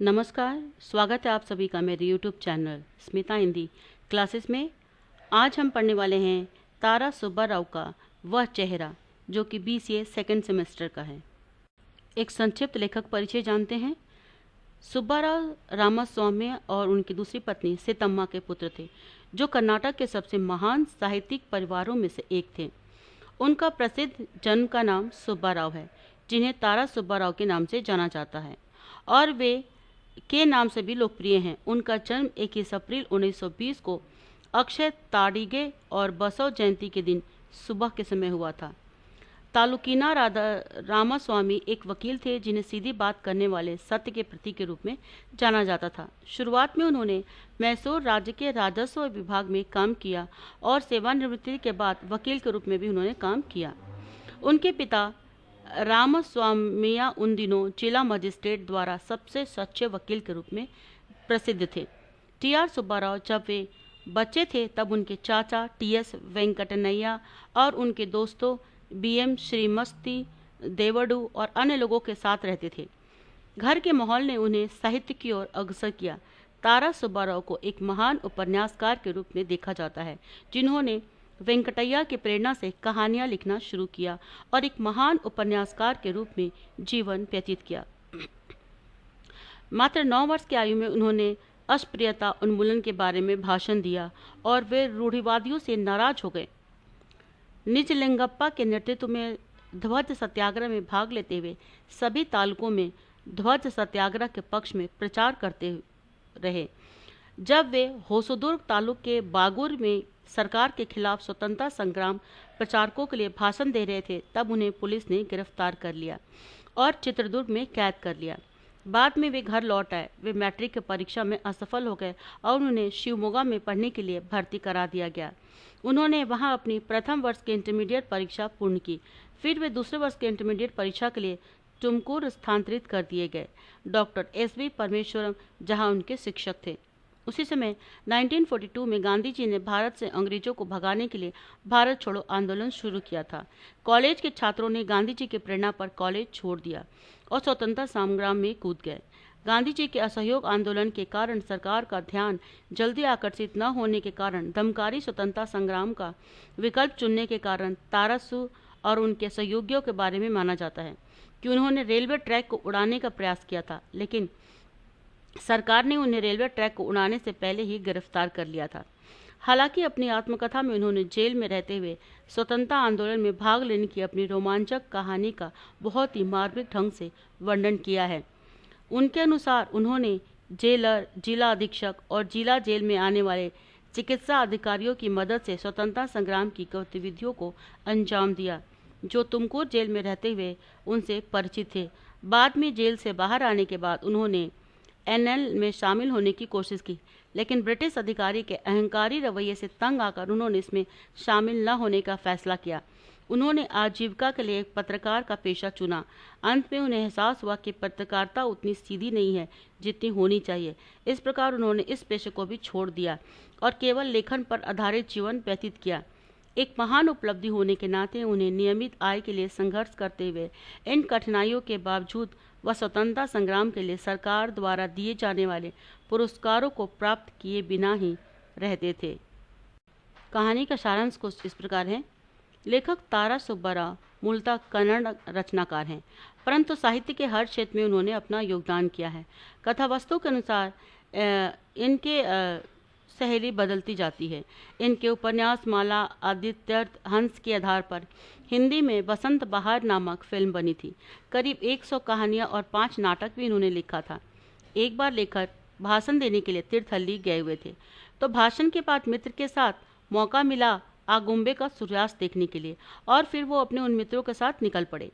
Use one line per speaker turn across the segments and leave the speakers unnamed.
नमस्कार, स्वागत है आप सभी का मेरे YouTube channel Smita Hindi classes में। आज हम पढ़ने वाले हैं तारा सुब्बाराव का वह चेहरा, जो कि BCA सेकेंड सेमेस्टर का है। एक संक्षिप्त लेखक परिचय जानते हैं। सुब्बाराव रामास्वामी और उनकी दूसरी पत्नी सीतम्मा के पुत्र थे, जो कर्नाटक के सबसे महान साहित्यिक परिवारों में से एक थे। उनका प्रसिद्ध जन्म का नाम सुब्बाराव है, जिन्हें तारा सुब्बाराव के नाम से जाना जाता है और वे के नाम से भी लोकप्रिय हैं। उनका जन्म 21 अप्रैल 1920 को अक्षय ताड़िगे और बसव जयंती के दिन सुबह के समय हुआ था। तालुकीना रामास्वामी एक वकील थे, जिन्हें सीधी बात करने वाले सत्य के प्रतीक के रूप में जाना जाता था। शुरुआत में उन्होंने मैसूर राज्य के राजस्व विभाग में काम किया और सेवानिवृत्ति के बाद वकील के रूप में भी उन्होंने काम किया। उनके पिता रामास्वामिया उन दिनों जिला मजिस्ट्रेट द्वारा सबसे सच्चे वकील के रूप में प्रसिद्ध थे। TR सुब्बाराव जब वे बच्चे थे तब उनके चाचा TS वेंकटनैया और उनके दोस्तों BM श्रीमस्ती देवडू और अन्य लोगों के साथ रहते थे। घर के माहौल ने उन्हें साहित्य की ओर अग्रसर किया। तारा सुब्बाराव को एक महान उपन्यासकार के रूप में देखा जाता है, जिन्होंने वेंकटैया की प्रेरणा से कहानियां लिखना शुरू किया और एक महान उपन्यासकार के रूप में जीवन व्यतीत किया। मात्र 9 वर्ष की आयु में उन्होंने अस्पृश्यता उन्मूलन के बारे में भाषण दिया और वे रूढ़िवादियों से नाराज हो गए। निजलिंगप्पा के नेतृत्व में ध्वज सत्याग्रह में भाग लेते हुए सभी तालुकों में ध्वज सत्याग्रह के पक्ष में प्रचार करते रहे। जब वे होसुदुर्ग तालुक के बागुर में सरकार के खिलाफ स्वतंत्रता संग्राम प्रचारकों के लिए भाषण दे रहे थे, तब उन्हें पुलिस ने गिरफ्तार कर लिया और चित्रदुर्ग में कैद कर लिया। बाद में वे घर लौट आए। वे मैट्रिक की परीक्षा में असफल हो गए और उन्हें शिवमोगा में पढ़ने के लिए भर्ती करा दिया गया। उन्होंने वहां अपनी प्रथम वर्ष की इंटरमीडिएट परीक्षा पूर्ण की। फिर वे दूसरे वर्ष की इंटरमीडिएट परीक्षा के लिए तुमकुर स्थानांतरित कर दिए गए, डॉक्टर SV परमेश्वरम, जहाँ उनके शिक्षक थे। उसी समय 1942 में गांधी जी ने भारत से अंग्रेजों को भगाने के लिए भारत छोड़ो आंदोलन शुरू किया था। कॉलेज के छात्रों ने गांधी जी की प्रेरणा पर कॉलेज छोड़ दिया और स्वतंत्रता संग्राम में कूद गए। गांधी जी के असहयोग आंदोलन के कारण सरकार का ध्यान जल्दी आकर्षित न होने के कारण दमकारी स्वतंत्रता संग्राम का विकल्प चुनने के कारण तारासु और उनके सहयोगियों के बारे में माना जाता है कि उन्होंने रेलवे ट्रैक को उड़ाने का प्रयास किया था, लेकिन सरकार ने उन्हें रेलवे ट्रैक को उड़ाने से पहले ही गिरफ्तार कर लिया था। हालांकि अपनी आत्मकथा में उन्होंने जेल में रहते हुए स्वतंत्रता आंदोलन में भाग लेने की अपनी रोमांचक कहानी का बहुत ही मार्मिक ढंग से वर्णन किया है। उनके अनुसार उन्होंने जेलर, जिला अधीक्षक और जिला जेल में आने वाले चिकित्सा अधिकारियों की मदद से स्वतंत्रता संग्राम की गतिविधियों को अंजाम दिया, जो तुमकुर जेल में रहते हुए उनसे परिचित थे। बाद में जेल से बाहर आने के बाद उन्होंने NL में शामिल होने की कोशिश की, लेकिन ब्रिटिश अधिकारी के अहंकारी रवैये से तंग आकर उन्होंने इसमें शामिल न होने का फैसला किया। उन्होंने आजीविका के लिए एक पत्रकार का पेशा चुना। अंत में उन्हें एहसास हुआ कि पत्रकारिता उतनी सीधी नहीं है जितनी होनी चाहिए। इस प्रकार उन्होंने इस पेशे को भी छोड़ दिया और केवल लेखन पर आधारित जीवन व्यतीत किया। एक महान उपलब्धि होने के नाते उन्हें नियमित आय के लिए संघर्ष करते हुए इन कठिनाइयों के बावजूद वह स्वतंत्रता संग्राम के लिए सरकार द्वारा दिए जाने वाले पुरस्कारों को प्राप्त किए बिना ही रहते थे। कहानी का सारांश कुछ इस प्रकार है। लेखक तारा सुब्बाराव मूलतः कन्नड़ रचनाकार हैं, परंतु साहित्य के हर क्षेत्र में उन्होंने अपना योगदान किया है। कथावस्तु के अनुसार इनके शैली बदलती जाती है। इनके उपन्यास माला आदित्य हंस के आधार पर हिंदी में बसंत बहार नामक फिल्म बनी थी। करीब 100 कहानियां और 5 नाटक भी इन्होंने लिखा था। एक बार लेखक भाषण देने के लिए तीर्थहल्ली गए हुए थे, तो भाषण के बाद मित्र के साथ मौका मिला आगुम्बे का सूर्यास्त देखने के लिए, और फिर वो अपने उन मित्रों के साथ निकल पड़े।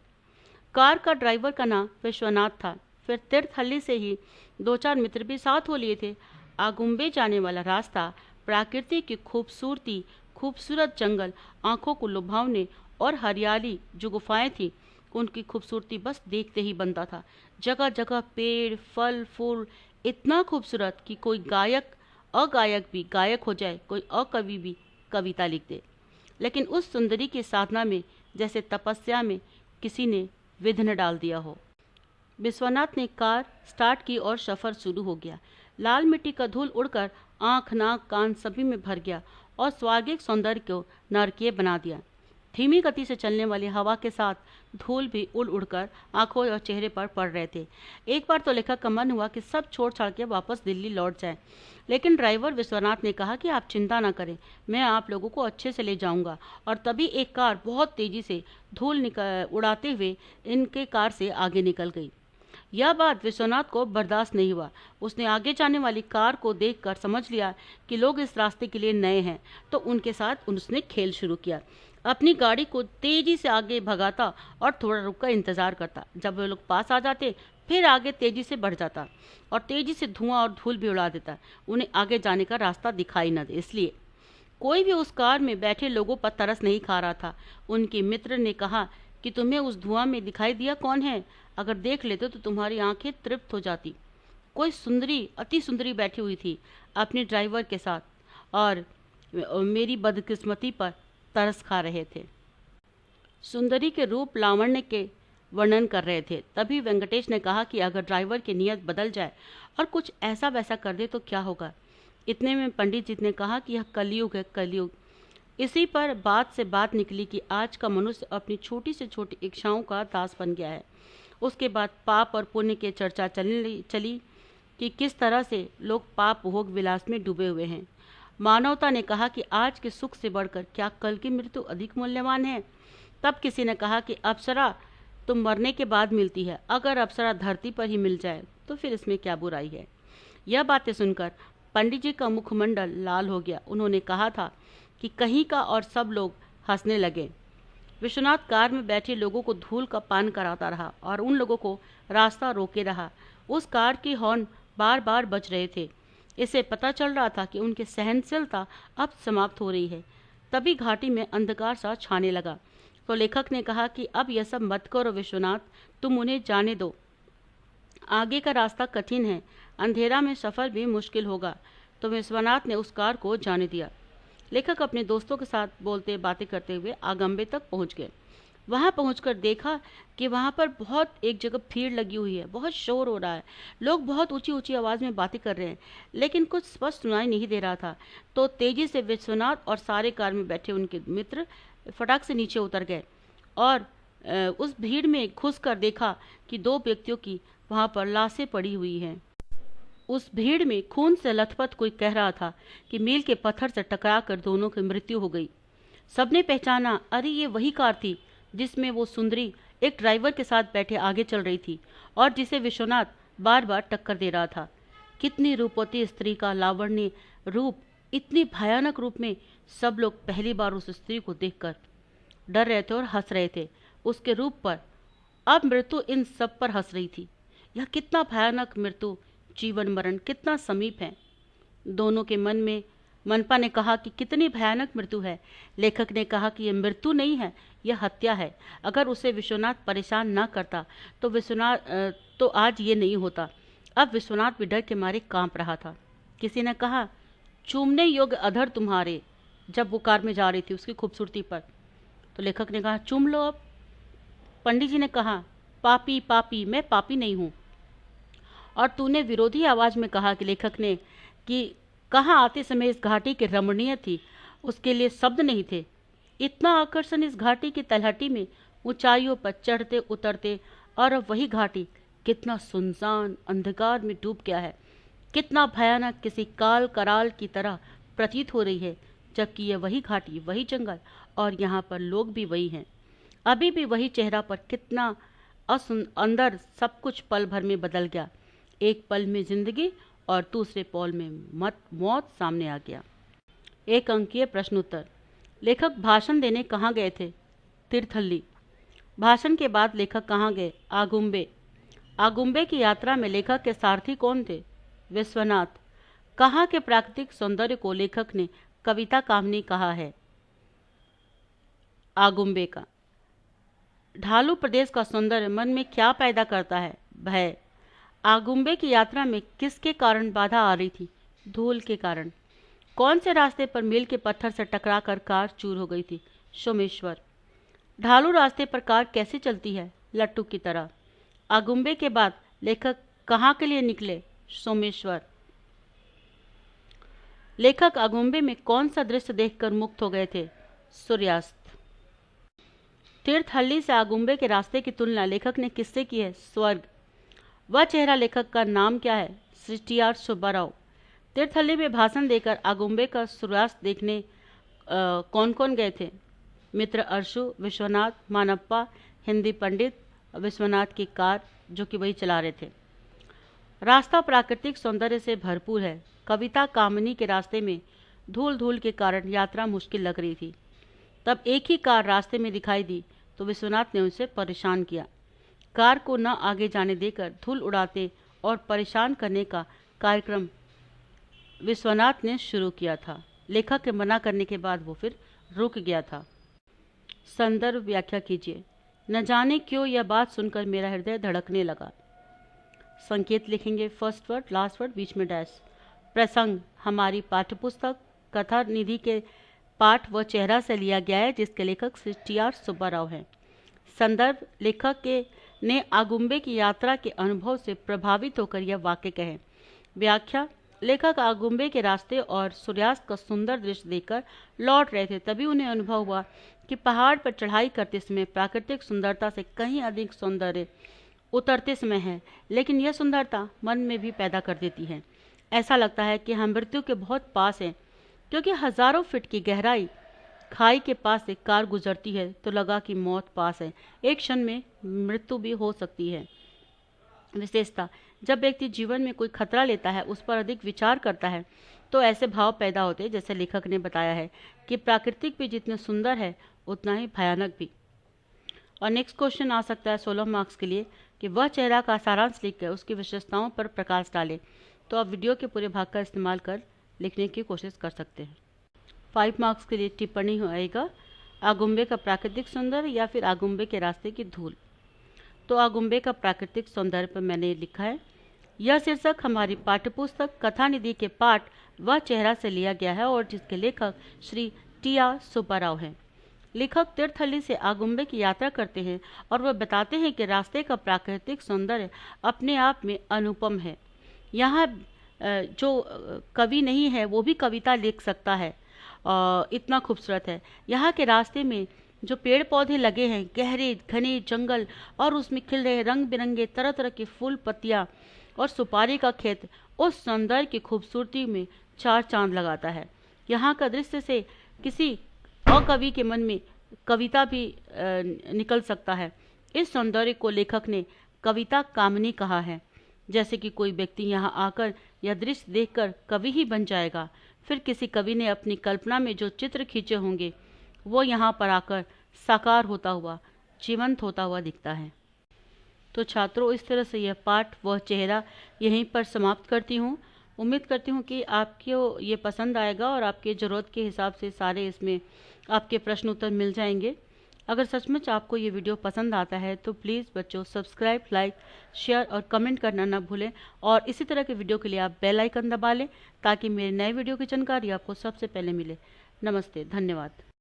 कार का ड्राइवर का नाम विश्वनाथ था। फिर तीर्थहल्ली से ही 2-4 मित्र भी साथ हो लिए थे। आगुम्बे जाने वाला रास्ता प्रकृति की खूबसूरती, खूबसूरत जंगल, आंखों को लुभावने और हरियाली जो गुफाएं थी, उनकी खूबसूरती बस देखते ही बनता था। जगह जगह पेड़, फल, फूल इतना खूबसूरत कि कोई गायक अगायक भी गायक हो जाए, कोई अकवि भी कविता लिख दे। लेकिन उस सुंदरी की साधना में जैसे तपस्या में किसी ने विघ्न डाल दिया हो। विश्वनाथ ने कार स्टार्ट की और सफर शुरू हो गया। लाल मिट्टी का धूल उड़कर आंख, नाक, कान सभी में भर गया और स्वर्गिक सौंदर्य को नारकीय बना दिया। धीमी गति से चलने वाली हवा के साथ धूल भी उड़ उड़कर आंखों और चेहरे पर पड़ रहे थे। एक बार तो लेखक का मन हुआ कि सब छोड़ छाड़ के वापस दिल्ली लौट जाए, लेकिन ड्राइवर विश्वनाथ ने कहा कि आप चिंता ना करें, मैं आप लोगों को अच्छे से ले जाऊंगा। और तभी एक कार बहुत तेजी से धूल उड़ाते हुए इनके कार से आगे निकल गई। यह बात विश्वनाथ को बर्दाश्त नहीं हुआ। उसने आगे जाने वाली कार को देखकर समझ लिया कि लोग इस रास्ते के लिए नए हैं, तो उनके साथ उसने खेल शुरू किया। अपनी गाड़ी को तेजी से आगे भगाता और थोड़ा रुककर इंतजार करता। जब वे लोग पास आ जाते फिर आगे तेजी से बढ़ जाता और तेजी से धुआं और धूल भी उड़ा देता, उन्हें आगे जाने का रास्ता दिखाई न दे इसलिए। कोई भी उस कार में बैठे लोगों पर तरस नहीं खा रहा था। उनके मित्र ने कहा कि तुम्हें उस धुआं में दिखाई दिया कौन है? अगर देख लेते तो तुम्हारी आंखें तृप्त हो जाती। कोई सुंदरी, अति सुंदरी बैठी हुई थी अपने ड्राइवर के साथ और मेरी बदकिस्मती पर तरस खा रहे थे। सुंदरी के रूप लावण्य के वर्णन कर रहे थे। तभी वेंकटेश ने कहा कि अगर ड्राइवर की नीयत बदल जाए और कुछ ऐसा वैसा कर दे तो क्या होगा? इतने में पंडित जी ने कहा कि यह कलयुग है, कलयुग। इसी पर बात से बात निकली कि आज का मनुष्य अपनी छोटी से छोटी इच्छाओं का दास बन गया है। उसके बाद पाप और पुण्य की चर्चा चली कि किस तरह से लोग पाप भोग विलास में डूबे हुए हैं। मानवता ने कहा कि आज के सुख से बढ़कर क्या कल की मृत्यु अधिक मूल्यवान है? तब किसी ने कहा कि अप्सरा तो मरने के बाद मिलती है, अगर अप्सरा धरती पर ही मिल जाए तो फिर इसमें क्या बुराई है? यह बातें सुनकर पंडित जी का मुखमंडल लाल हो गया। उन्होंने कहा था कि कहीं का, और सब लोग हंसने लगे। विश्वनाथ कार में बैठे लोगों को धूल का पान कराता रहा और उन लोगों को रास्ता रोके रहा। उस कार की हॉर्न बार बार बज रहे थे। इससे पता चल रहा था कि उनकी सहनशीलता अब समाप्त हो रही है। तभी घाटी में अंधकार सा छाने लगा। तो लेखक ने कहा कि अब यह सब मत करो विश्वनाथ, तुम उन्हें जाने दो। आगे का रास्ता कठिन है, अंधेरा में सफर भी मुश्किल होगा। तो विश्वनाथ ने उस कार को जाने दिया। लेखक अपने दोस्तों के साथ बोलते बातें करते हुए आगंबे तक पहुंच गए। वहां पहुंचकर देखा कि वहां पर बहुत एक जगह भीड़ लगी हुई है, बहुत शोर हो रहा है, लोग बहुत ऊंची ऊंची आवाज में बातें कर रहे हैं, लेकिन कुछ स्पष्ट सुनाई नहीं दे रहा था। तो तेजी से विश्वनाथ और सारे कार में बैठे उनके मित्र फटाक से नीचे उतर गए और उस भीड़ में घुसकर देखा कि दो व्यक्तियों की वहां पर लाशें पड़ी हुई हैं। उस भीड़ में खून से लथपथ कोई कह रहा था कि मील के पत्थर से टकराकर दोनों की मृत्यु हो गई। सबने पहचाना, अरे ये वही कार थी जिसमें वो सुंदरी एक ड्राइवर के साथ बैठे आगे चल रही थी और जिसे विश्वनाथ बार बार टक्कर दे रहा था। कितनी रूपवती स्त्री का लावण्य रूप, इतनी भयानक रूप में सब लोग पहली बार उस स्त्री को देखकर डर रहे थे और हंस रहे थे उसके रूप पर। अब मृत्यु इन सब पर हंस रही थी। यह कितना भयानक मृत्यु, जीवन मरण कितना समीप है। दोनों के मन में मनपा ने कहा कि कितनी भयानक मृत्यु है। लेखक ने कहा कि यह मृत्यु नहीं है, यह हत्या है। अगर उसे विश्वनाथ परेशान न करता तो आज ये नहीं होता। अब विश्वनाथ भी डर के मारे कांप रहा था। किसी ने कहा, चूमने योग्य अधर तुम्हारे, जब वो कार में जा रही थी उसकी खूबसूरती पर। तो लेखक ने कहा, चूम लो अब। पंडित जी ने कहा, पापी पापी, मैं पापी नहीं हूँ। और तूने विरोधी आवाज में कहा कि लेखक ने कि कहाँ आते समय इस घाटी की रमणीय थी, उसके लिए शब्द नहीं थे। इतना आकर्षण इस घाटी की तलहटी में, ऊंचाइयों पर चढ़ते उतरते, और अब वही घाटी कितना सुनसान अंधकार में डूब गया है, कितना भयानक किसी काल कराल की तरह प्रतीत हो रही है। जबकि यह वही घाटी, वही जंगल, और यहाँ पर लोग भी वही हैं। अभी भी वही चेहरा पर कितना अंदर सब कुछ पल भर में बदल गया। एक पल में जिंदगी और दूसरे पल में मौत सामने आ गया। एक अंकीय प्रश्नोत्तर। लेखक भाषण देने कहाँ गए थे? तीर्थहल्ली। भाषण के बाद लेखक कहाँ गए? आगुम्बे। आगुम्बे की यात्रा में लेखक के सारथी कौन थे? विश्वनाथ। कहाँ के प्राकृतिक सौंदर्य को लेखक ने कविता कामनी कहा है? आगुम्बे का। ढालू प्रदेश का सौंदर्य मन में क्या पैदा करता है? भय। आगुम्बे की यात्रा में किसके कारण बाधा आ रही थी? धूल के कारण। कौन से रास्ते पर मील के पत्थर से टकराकर कार चूर हो गई थी? सोमेश्वर। ढालू रास्ते पर कार कैसे चलती है? लट्टू की तरह। आगुम्बे के बाद लेखक कहाँ के लिए निकले? सोमेश्वर। लेखक आगुम्बे में कौन सा दृश्य देखकर मुग्ध हो गए थे? सूर्यास्त। तीर्थहल्ली से आगुम्बे के रास्ते की तुलना लेखक ने किससे की है? स्वर्ग। वह चेहरा लेखक का नाम क्या है? श्री टी.आर. सुब्बाराव। तीर्थहल्ली में भाषण देकर आगुम्बे का सूर्यास्त देखने कौन कौन गए थे? मित्र अरशु, विश्वनाथ, मानप्पा, हिंदी पंडित, विश्वनाथ की कार जो कि वही चला रहे थे। रास्ता प्राकृतिक सौंदर्य से भरपूर है। कविता कामिनी के रास्ते में धूल धूल के कारण यात्रा मुश्किल लग रही थी। तब एक ही कार रास्ते में दिखाई दी तो विश्वनाथ ने उसे परेशान किया। कार को न आगे जाने देकर धूल उड़ाते और परेशान करने का कार्यक्रम विश्वनाथ ने शुरू किया था। लेखक के मना करने के बाद वो फिर रुक गया था। संदर्भ व्याख्या कीजिए। न जाने क्यों यह बात सुनकर मेरा हृदय धड़कने लगा। संकेत लिखेंगे, फर्स्ट वर्ड, लास्ट वर्ड, बीच में डैश। प्रसंग हमारी पाठ्यपुस्तक कथा निधि के पाठ व चेहरा से लिया गया है, जिसके लेखक श्री टी.आर. सुब्बाराव हैं। संदर्भ लेखक ने आगुम्बे की यात्रा के अनुभव से प्रभावित होकर यह वाक्य कहे। व्याख्या लेखक आगुम्बे के रास्ते और सूर्यास्त का सुंदर दृश्य देखकर लौट रहे थे। तभी उन्हें अनुभव हुआ कि पहाड़ पर चढ़ाई करते समय प्राकृतिक सुंदरता से कहीं अधिक सौंदर्य उतरते समय है, लेकिन यह सुंदरता मन में भी पैदा कर देती है। ऐसा लगता है कि हम मृत्यु के बहुत पास हैं, क्योंकि हजारों फीट की गहराई खाई के पास से कार गुजरती है तो लगा कि मौत पास है, एक क्षण में मृत्यु भी हो सकती है। विशेषता जब व्यक्ति जीवन में कोई खतरा लेता है, उस पर अधिक विचार करता है, तो ऐसे भाव पैदा होते हैं, जैसे लेखक ने बताया है कि प्राकृतिक भी जितना सुंदर है उतना ही भयानक भी। और नेक्स्ट क्वेश्चन आ सकता है 16 मार्क्स के लिए कि वह चेहरा का सारांश लिखकर उसकी विशेषताओं पर प्रकाश डाले। तो आप वीडियो के पूरे भाग का इस्तेमाल कर लिखने की कोशिश कर सकते हैं। 5 मार्क्स के लिए टिप्पणी होएगा आगुम्बे का प्राकृतिक सौंदर्य या फिर आगुम्बे के रास्ते की धूल। तो आगुम्बे का प्राकृतिक सौंदर्य पर मैंने लिखा है। यह शीर्षक हमारी पाठ्यपुस्तक कथा निधि के पाठ व चेहरा से लिया गया है और जिसके लेखक श्री टी.आर. सुब्बाराव हैं। लेखक तीर्थहल्ली से आगुम्बे की यात्रा करते हैं और वह बताते हैं कि रास्ते का प्राकृतिक सौंदर्य अपने आप में अनुपम है। यहाँ जो कवि नहीं है वो भी कविता लिख सकता है, इतना खूबसूरत है। यहाँ के रास्ते में जो पेड़ पौधे लगे हैं, गहरे घने जंगल, और उसमें खिल रहे रंग बिरंगे तरह तरह के फूल पत्तियाँ और सुपारी का खेत, उस सौंदर्य की खूबसूरती में 4 चांद लगाता है। यहाँ का दृश्य से किसी और कवि के मन में कविता भी निकल सकता है। इस सौंदर्य को लेखक ने कविता कामिनी कहा है। जैसे कि कोई व्यक्ति यहाँ आकर यह दृश्य देखकर कवि ही बन जाएगा। फिर किसी कवि ने अपनी कल्पना में जो चित्र खींचे होंगे वो यहाँ पर आकर साकार होता हुआ, जीवंत होता हुआ दिखता है। तो छात्रों, इस तरह से यह पाठ व चेहरा यहीं पर समाप्त करती हूँ। उम्मीद करती हूँ कि आपको ये पसंद आएगा और आपके ज़रूरत के हिसाब से सारे इसमें आपके प्रश्न उत्तर मिल जाएंगे। अगर सचमुच आपको ये वीडियो पसंद आता है तो प्लीज़ बच्चों सब्सक्राइब, लाइक, शेयर और कमेंट करना ना भूलें। और इसी तरह के वीडियो के लिए आप बेल आइकन दबा लें ताकि मेरे नए वीडियो की जानकारी आपको सबसे पहले मिले। नमस्ते, धन्यवाद।